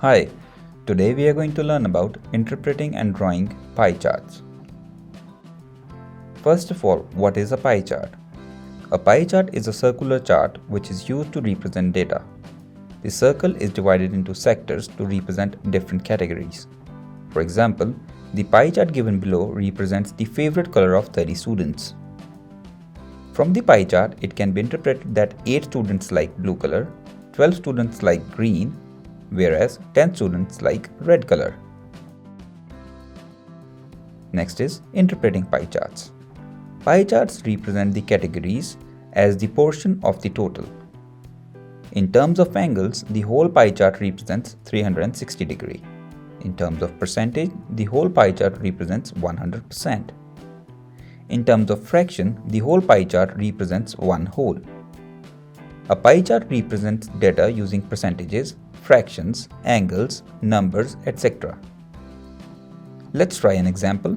Hi, today we are going to learn about interpreting and drawing pie charts. First of all, what is a pie chart? A pie chart is a circular chart which is used to represent data. The circle is divided into sectors to represent different categories. For example, the pie chart given below represents the favorite color of 30 students. From the pie chart, it can be interpreted that 8 students like blue color, 12 students like green, whereas 10 students like red color. Next is interpreting pie charts. Pie charts represent the categories as the portion of the total. In terms of angles, the whole pie chart represents 360 degree. In terms of percentage, the whole pie chart represents 100%. In terms of fraction, the whole pie chart represents one whole. A pie chart represents data using percentages, fractions, angles, numbers, etc. Let's try an example.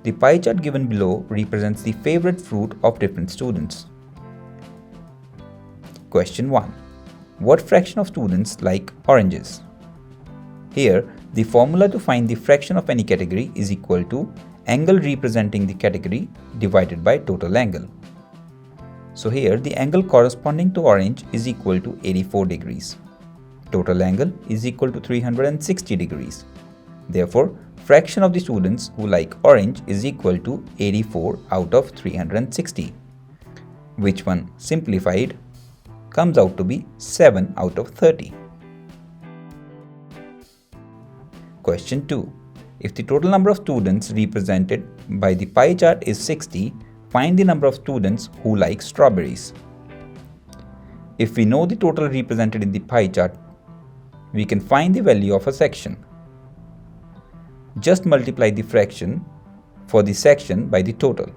The pie chart given below represents the favorite fruit of different students. Question 1. What fraction of students like oranges? Here, the formula to find the fraction of any category is equal to angle representing the category divided by total angle. So here, the angle corresponding to orange is equal to 84 degrees. Total angle is equal to 360 degrees. Therefore, fraction of the students who like orange is equal to 84 out of 360, which when simplified comes out to be 7 out of 30. Question 2. If the total number of students represented by the pie chart is 60, find the number of students who like strawberries. If we know the total represented in the pie chart, we can find the value of a section. Just multiply the fraction for the section by the total.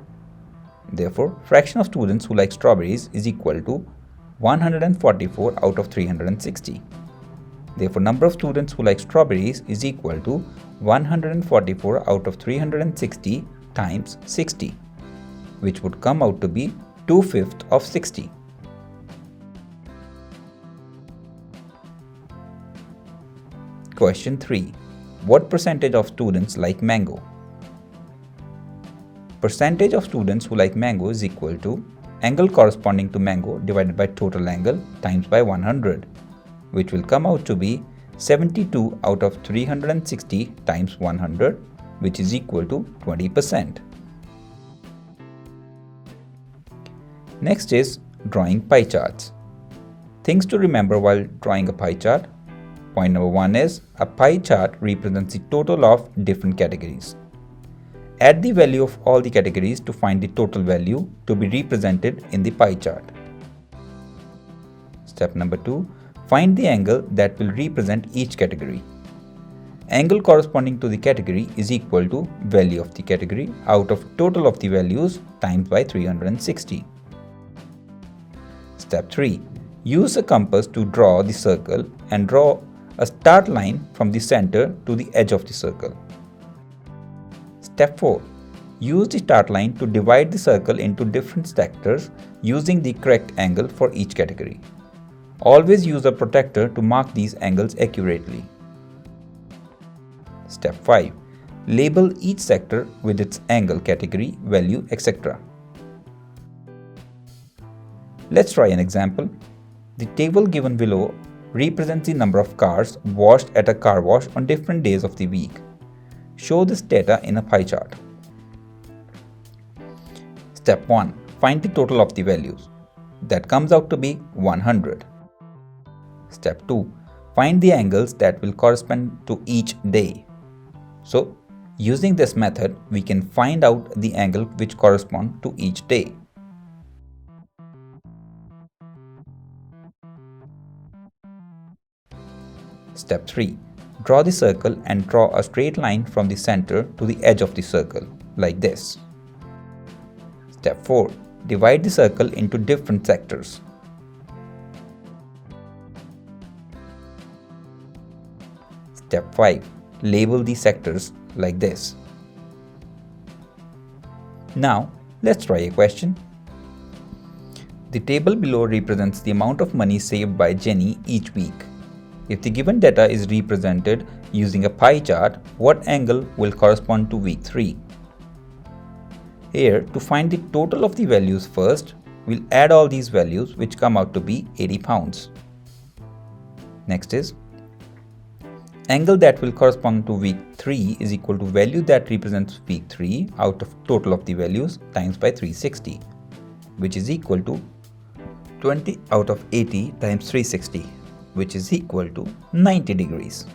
Therefore, fraction of students who like strawberries is equal to 144 out of 360. Therefore, number of students who like strawberries is equal to 144 out of 360 times 60, which would come out to be 2/5 of 60. Question 3. What percentage of students like mango? Percentage of students who like mango is equal to angle corresponding to mango divided by total angle times by 100, which will come out to be 72 out of 360 times 100, which is equal to 20%. Next is drawing pie charts. Things to remember while drawing a pie chart. Point number 1 is a pie chart represents the total of different categories. Add the value of all the categories to find the total value to be represented in the pie chart. Step number 2. Find the angle that will represent each category. Angle corresponding to the category is equal to value of the category out of total of the values times by 360. Step 3. Use a compass to draw the circle and draw a start line from the center to the edge of the circle. Step 4. Use the start line to divide the circle into different sectors using the correct angle for each category. Always use a protractor to mark these angles accurately. Step 5. Label each sector with its angle, category, value, etc. Let's try an example. The table given below represents the number of cars washed at a car wash on different days of the week. Show this data in a pie chart. Step 1. Find the total of the values. That comes out to be 100. Step 2. Find the angles that will correspond to each day. So, using this method, we can find out the angle which correspond to each day. Step 3. Draw the circle and draw a straight line from the center to the edge of the circle, like this. Step 4. Divide the circle into different sectors. Step 5. Label the sectors like this. Now, let's try a question. The table below represents the amount of money saved by Jenny each week. If the given data is represented using a pie chart, what angle will correspond to week 3? Here, to find the total of the values first, we'll add all these values, which come out to be 80 pounds. Next is angle that will correspond to week 3 is equal to value that represents week 3 out of total of the values times by 360, which is equal to 20 out of 80 times 360, which is equal to 90 degrees.